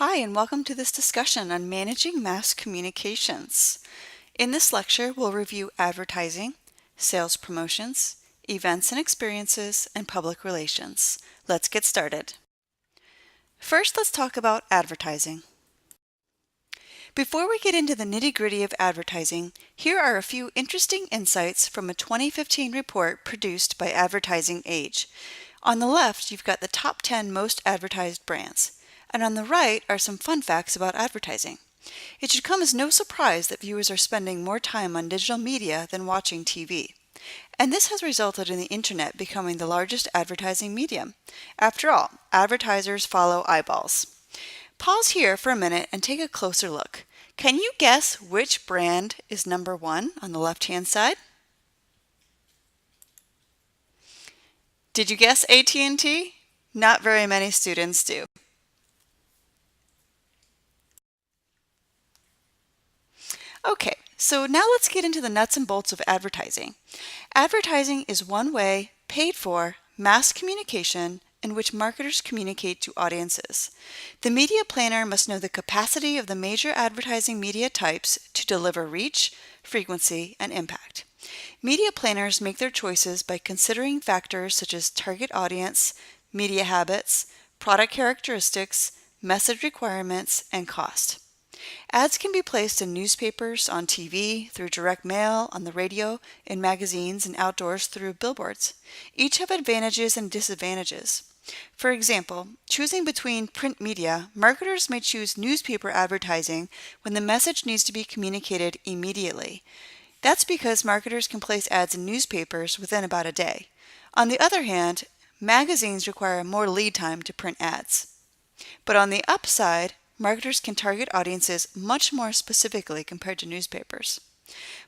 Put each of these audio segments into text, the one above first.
Hi, and welcome to this discussion on managing mass communications. In this lecture, we'll review advertising, sales promotions, events and experiences, and public relations. Let's get started. First, let's talk about advertising. Before we get into the nitty-gritty of advertising, here are a few interesting insights from a 2015 report produced by Advertising Age. On the left, you've got the top 10 most advertised brands, and on the right are some fun facts about advertising. It should come as no surprise that viewers are spending more time on digital media than watching TV. And this has resulted in the internet becoming the largest advertising medium. After all, advertisers follow eyeballs. Pause here for a minute and take a closer look. Can you guess which brand is number one on the left-hand side? Did you guess AT&T? Not very many students do. Okay, so now let's get into the nuts and bolts of advertising. Advertising is one way, paid for, mass communication in which marketers communicate to audiences. The media planner must know the capacity of the major advertising media types to deliver reach, frequency, and impact. Media planners make their choices by considering factors such as target audience, media habits, product characteristics, message requirements, and cost. Ads can be placed in newspapers, on TV, through direct mail, on the radio, in magazines, and outdoors through billboards. Each have advantages and disadvantages. For example, choosing between print media, marketers may choose newspaper advertising when the message needs to be communicated immediately. That's because marketers can place ads in newspapers within about a day. On the other hand, magazines require more lead time to print ads. But on the upside, marketers can target audiences much more specifically compared to newspapers.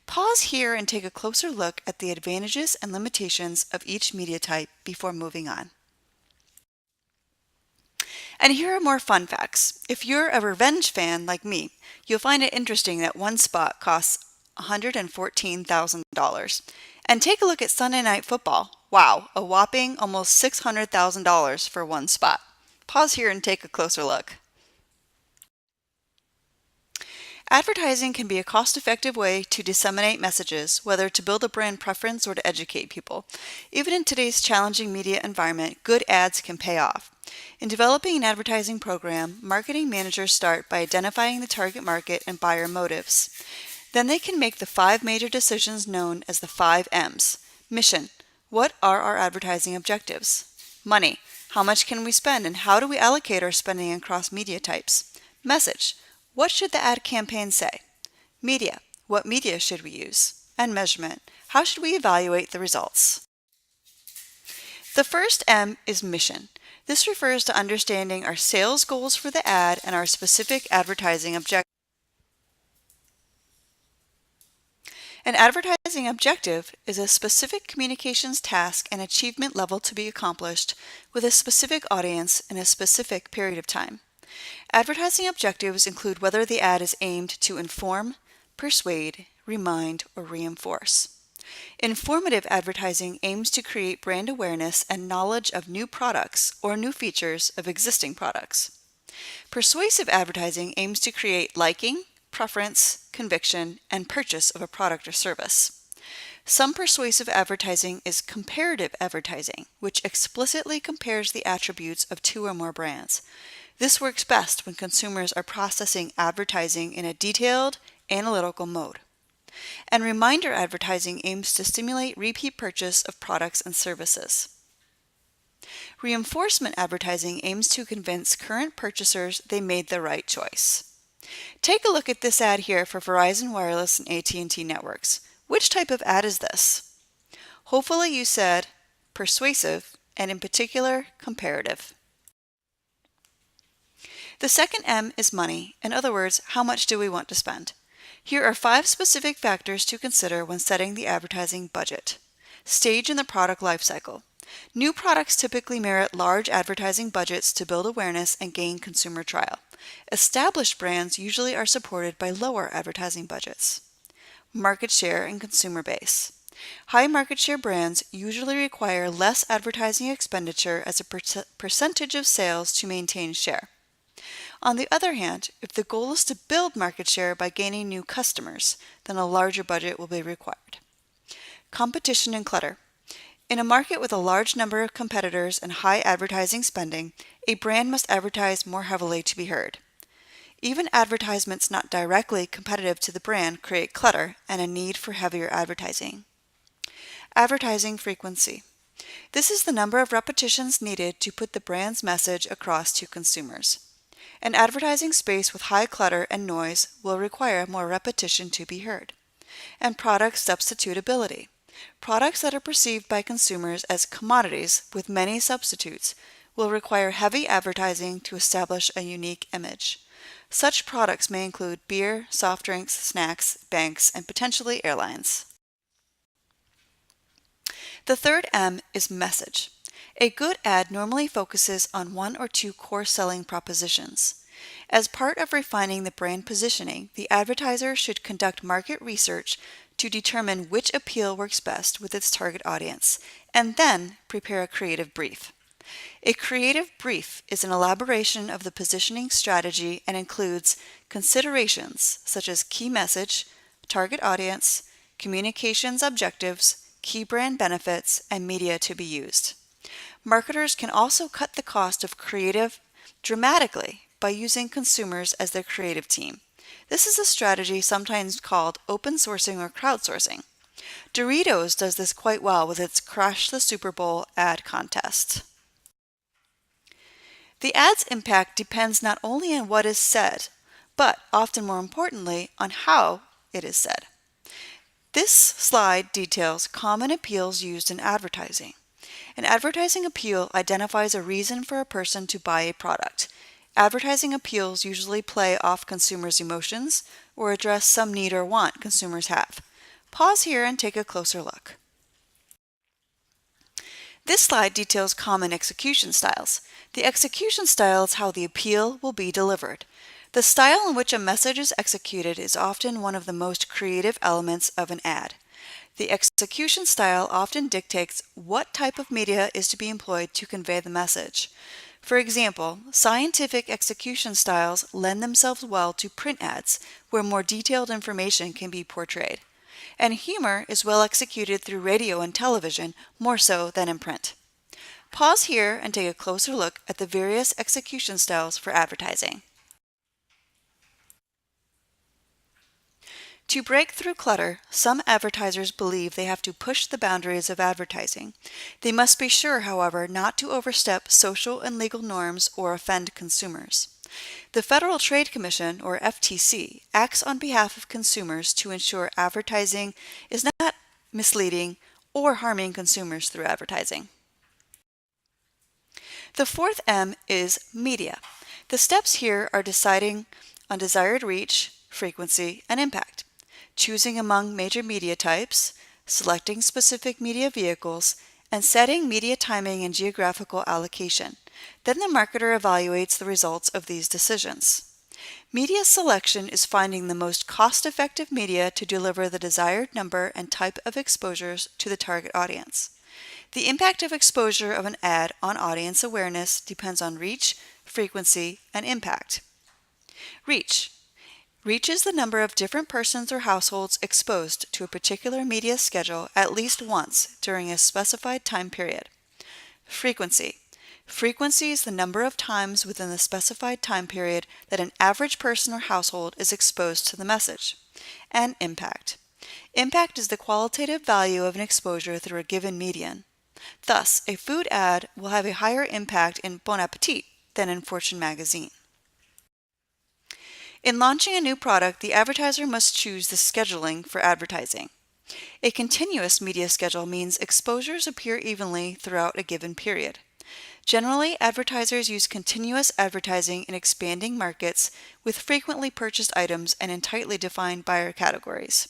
Pause here and take a closer look at the advantages and limitations of each media type before moving on. And here are more fun facts. If you're a revenge fan like me, you'll find it interesting that one spot costs $114,000. And take a look at Sunday Night Football. Wow, a whopping almost $600,000 for one spot. Pause here and take a closer look. Advertising can be a cost-effective way to disseminate messages, whether to build a brand preference or to educate people. Even in today's challenging media environment, good ads can pay off. In developing an advertising program, marketing managers start by identifying the target market and buyer motives. Then they can make the 5 major decisions known as the 5 M's. Mission: what are our advertising objectives? Money: how much can we spend and how do we allocate our spending across media types? Message: what should the ad campaign say? Media: what media should we use? And measurement: how should we evaluate the results? The first M is mission. This refers to understanding our sales goals for the ad and our specific advertising objectives. An advertising objective is a specific communications task and achievement level to be accomplished with a specific audience in a specific period of time. Advertising objectives include whether the ad is aimed to inform, persuade, remind, or reinforce. Informative advertising aims to create brand awareness and knowledge of new products or new features of existing products. Persuasive advertising aims to create liking, preference, conviction, and purchase of a product or service. Some persuasive advertising is comparative advertising, which explicitly compares the attributes of 2 or more brands. This works best when consumers are processing advertising in a detailed, analytical mode. And reminder advertising aims to stimulate repeat purchase of products and services. Reinforcement advertising aims to convince current purchasers they made the right choice. Take a look at this ad here for Verizon Wireless and AT&T networks. Which type of ad is this? Hopefully you said persuasive and in particular comparative. The second M is money. In other words, how much do we want to spend? Here are 5 specific factors to consider when setting the advertising budget. Stage in the product lifecycle. New products typically merit large advertising budgets to build awareness and gain consumer trial. Established brands usually are supported by lower advertising budgets. Market share and consumer base. High market share brands usually require less advertising expenditure as a percentage of sales to maintain share. On the other hand, if the goal is to build market share by gaining new customers, then a larger budget will be required. Competition and clutter. In a market with a large number of competitors and high advertising spending, a brand must advertise more heavily to be heard. Even advertisements not directly competitive to the brand create clutter and a need for heavier advertising. Advertising frequency. This is the number of repetitions needed to put the brand's message across to consumers. An advertising space with high clutter and noise will require more repetition to be heard. And product substitutability. Products that are perceived by consumers as commodities with many substitutes will require heavy advertising to establish a unique image. Such products may include beer, soft drinks, snacks, banks, and potentially airlines. The third M is message. A good ad normally focuses on one or two core selling propositions. As part of refining the brand positioning, the advertiser should conduct market research to determine which appeal works best with its target audience, and then prepare a creative brief. A creative brief is an elaboration of the positioning strategy and includes considerations such as key message, target audience, communications objectives, key brand benefits, and media to be used. Marketers can also cut the cost of creative dramatically by using consumers as their creative team. This is a strategy sometimes called open sourcing or crowdsourcing. Doritos does this quite well with its Crash the Super Bowl ad contest. The ad's impact depends not only on what is said, but often more importantly, on how it is said. This slide details common appeals used in advertising. An advertising appeal identifies a reason for a person to buy a product. Advertising appeals usually play off consumers' emotions or address some need or want consumers have. Pause here and take a closer look. This slide details common execution styles. The execution style is how the appeal will be delivered. The style in which a message is executed is often one of the most creative elements of an ad. The execution style often dictates what type of media is to be employed to convey the message. For example, scientific execution styles lend themselves well to print ads, where more detailed information can be portrayed. And humor is well executed through radio and television, more so than in print. Pause here and take a closer look at the various execution styles for advertising. To break through clutter, some advertisers believe they have to push the boundaries of advertising. They must be sure, however, not to overstep social and legal norms or offend consumers. The Federal Trade Commission, or FTC, acts on behalf of consumers to ensure advertising is not misleading or harming consumers through advertising. The fourth M is media. The steps here are deciding on desired reach, frequency, and impact, choosing among major media types, selecting specific media vehicles, and setting media timing and geographical allocation. Then the marketer evaluates the results of these decisions. Media selection is finding the most cost-effective media to deliver the desired number and type of exposures to the target audience. The impact of exposure of an ad on audience awareness depends on reach, frequency, and impact. Reach. Reach is the number of different persons or households exposed to a particular media schedule at least once during a specified time period. Frequency. Frequency is the number of times within the specified time period that an average person or household is exposed to the message. And impact. Impact is the qualitative value of an exposure through a given medium. Thus, a food ad will have a higher impact in Bon Appetit than in Fortune magazine. In launching a new product, the advertiser must choose the scheduling for advertising. A continuous media schedule means exposures appear evenly throughout a given period. Generally, advertisers use continuous advertising in expanding markets with frequently purchased items and in tightly defined buyer categories.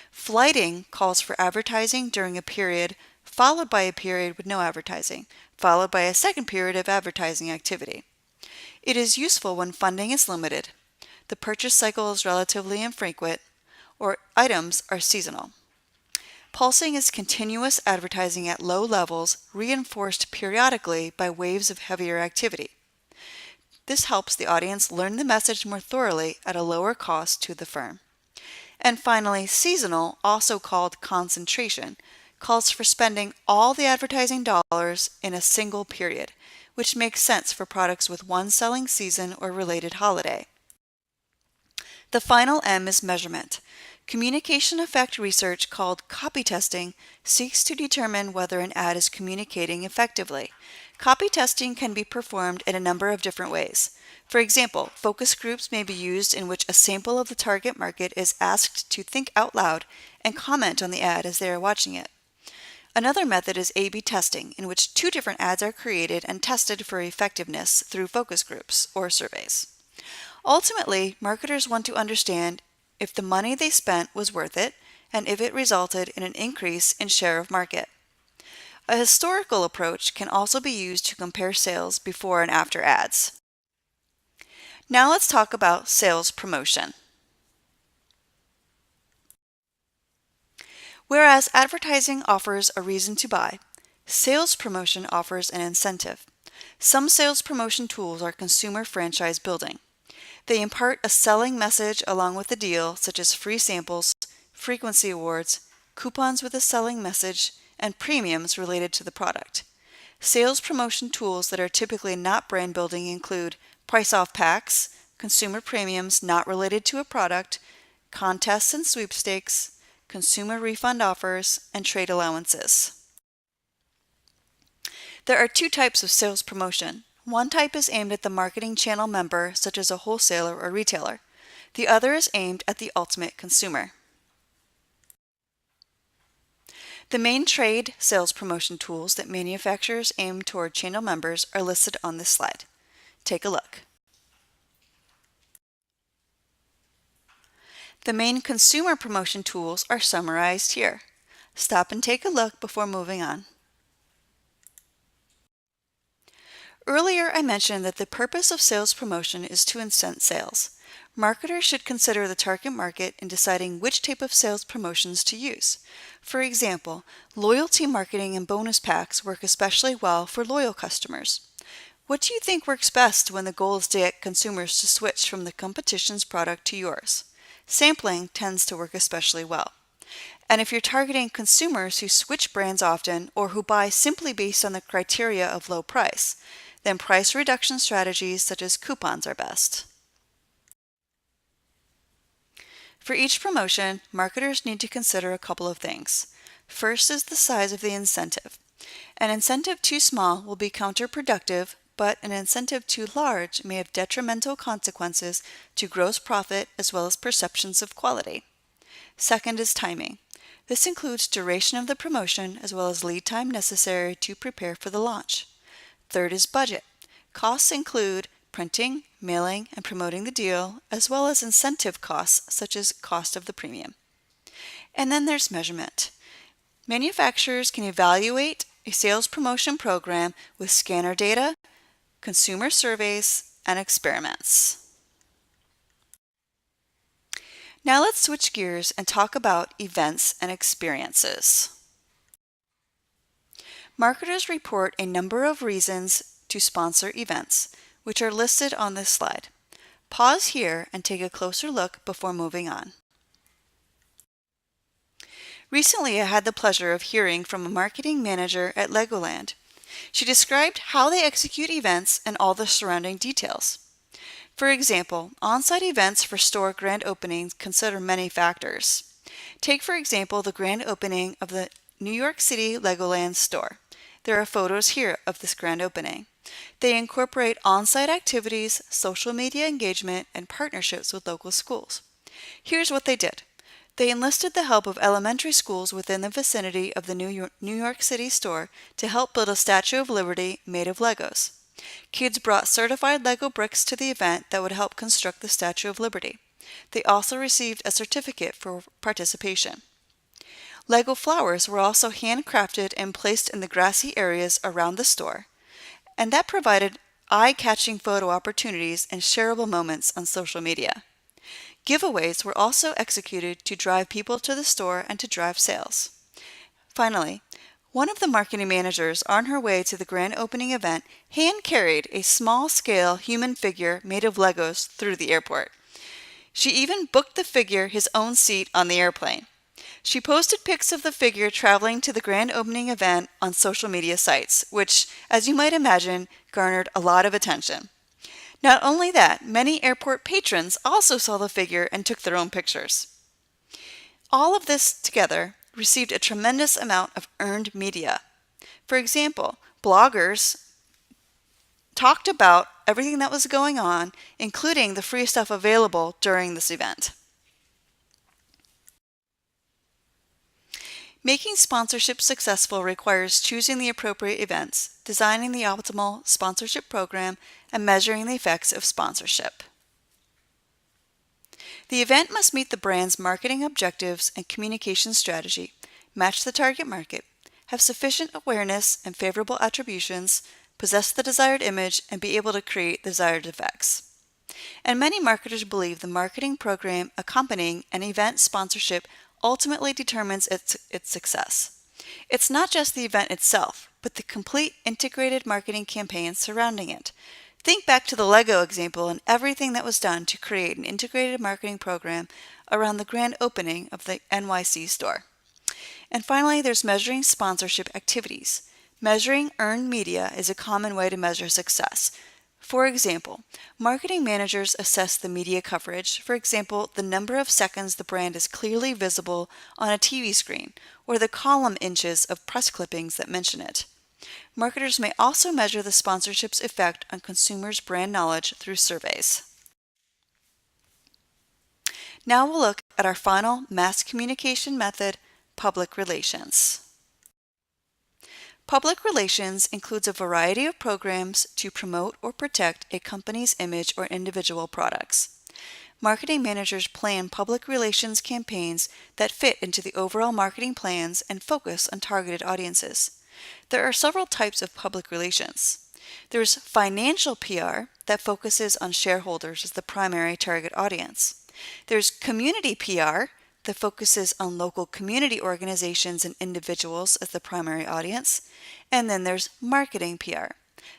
Flighting calls for advertising during a period, followed by a period with no advertising, followed by a second period of advertising activity. It is useful when funding is limited, the purchase cycle is relatively infrequent, or items are seasonal. Pulsing is continuous advertising at low levels, reinforced periodically by waves of heavier activity. This helps the audience learn the message more thoroughly at a lower cost to the firm. And finally, seasonal, also called concentration, calls for spending all the advertising dollars in a single period, which makes sense for products with one selling season or related holiday. The final M is measurement. Communication effect research called copy testing seeks to determine whether an ad is communicating effectively. Copy testing can be performed in a number of different ways. For example, focus groups may be used in which a sample of the target market is asked to think out loud and comment on the ad as they are watching it. Another method is A/B testing, in which two different ads are created and tested for effectiveness through focus groups or surveys. Ultimately, marketers want to understand if the money they spent was worth it and if it resulted in an increase in share of market. A historical approach can also be used to compare sales before and after ads. Now let's talk about sales promotion. Whereas advertising offers a reason to buy, sales promotion offers an incentive. Some sales promotion tools are consumer franchise building. They impart a selling message along with the deal, such as free samples, frequency awards, coupons with a selling message, and premiums related to the product. Sales promotion tools that are typically not brand building include price off packs, consumer premiums not related to a product, contests and sweepstakes, consumer refund offers, and trade allowances. There are two types of sales promotion. One type is aimed at the marketing channel member, such as a wholesaler or retailer. The other is aimed at the ultimate consumer. The main trade sales promotion tools that manufacturers aim toward channel members are listed on this slide. Take a look. The main consumer promotion tools are summarized here. Stop and take a look before moving on. Earlier, I mentioned that the purpose of sales promotion is to incent sales. Marketers should consider the target market in deciding which type of sales promotions to use. For example, loyalty marketing and bonus packs work especially well for loyal customers. What do you think works best when the goal is to get consumers to switch from the competition's product to yours? Sampling tends to work especially well. And if you're targeting consumers who switch brands often or who buy simply based on the criteria of low price, then price reduction strategies such as coupons are best. For each promotion, marketers need to consider a couple of things. First is the size of the incentive. An incentive too small will be counterproductive, but an incentive too large may have detrimental consequences to gross profit as well as perceptions of quality. Second is timing. This includes duration of the promotion as well as lead time necessary to prepare for the launch. Third is budget. Costs include printing, mailing, and promoting the deal, as well as incentive costs such as cost of the premium. And then there's measurement. Manufacturers can evaluate a sales promotion program with scanner data, consumer surveys, and experiments. Now let's switch gears and talk about events and experiences. Marketers report a number of reasons to sponsor events, which are listed on this slide. Pause here and take a closer look before moving on. Recently, I had the pleasure of hearing from a marketing manager at Legoland. She described how they execute events and all the surrounding details. For example, on-site events for store grand openings consider many factors. Take, for example, the grand opening of the New York City Legoland store. There are photos here of this grand opening. They incorporate on-site activities, social media engagement, and partnerships with local schools. Here's what they did. They enlisted the help of elementary schools within the vicinity of the New York City store to help build a Statue of Liberty made of Legos. Kids brought certified Lego bricks to the event that would help construct the Statue of Liberty. They also received a certificate for participation. Lego flowers were also handcrafted and placed in the grassy areas around the store, and that provided eye-catching photo opportunities and shareable moments on social media. Giveaways were also executed to drive people to the store and to drive sales. Finally, One of the marketing managers on her way to the grand opening event hand-carried a small-scale human figure made of Legos through the airport. She even booked the figure his own seat on the airplane. She posted pics of the figure traveling to the grand opening event on social media sites, which, as you might imagine, garnered a lot of attention. Not only that, many airport patrons also saw the figure and took their own pictures. All of this together received a tremendous amount of earned media. For example, bloggers talked about everything that was going on, including the free stuff available during this event. Making sponsorship successful requires choosing the appropriate events, designing the optimal sponsorship program, and measuring the effects of sponsorship. The event must meet the brand's marketing objectives and communication strategy, match the target market, have sufficient awareness and favorable attributions, possess the desired image, and be able to create the desired effects. And many marketers believe the marketing program accompanying an event sponsorship ultimately determines its success. It's not just the event itself, but the complete integrated marketing campaign surrounding it. Think back to the Lego example and everything that was done to create an integrated marketing program around the grand opening of the NYC store. And finally, there's measuring sponsorship activities. Measuring earned media is a common way to measure success. For example, marketing managers assess the media coverage, for example, the number of seconds the brand is clearly visible on a TV screen, or the column inches of press clippings that mention it. Marketers may also measure the sponsorship's effect on consumers' brand knowledge through surveys. Now we'll look at our final mass communication method, public relations. Public relations includes a variety of programs to promote or protect a company's image or individual products. Marketing managers plan public relations campaigns that fit into the overall marketing plans and focus on targeted audiences. There are several types of public relations. There's financial PR that focuses on shareholders as the primary target audience. There's community PR that focuses on local community organizations and individuals as the primary audience. And then there's marketing PR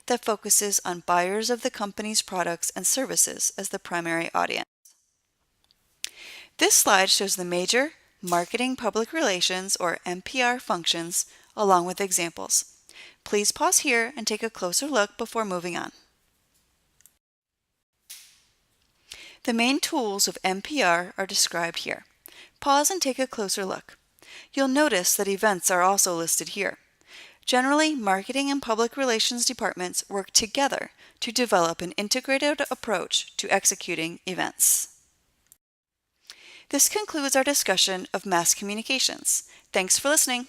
that focuses on buyers of the company's products and services as the primary audience. This slide shows the major marketing public relations or MPR functions along with examples. Please pause here and take a closer look before moving on. The main tools of MPR are described here. Pause and take a closer look. You'll notice that events are also listed here. Generally, marketing and public relations departments work together to develop an integrated approach to executing events. This concludes our discussion of mass communications. Thanks for listening.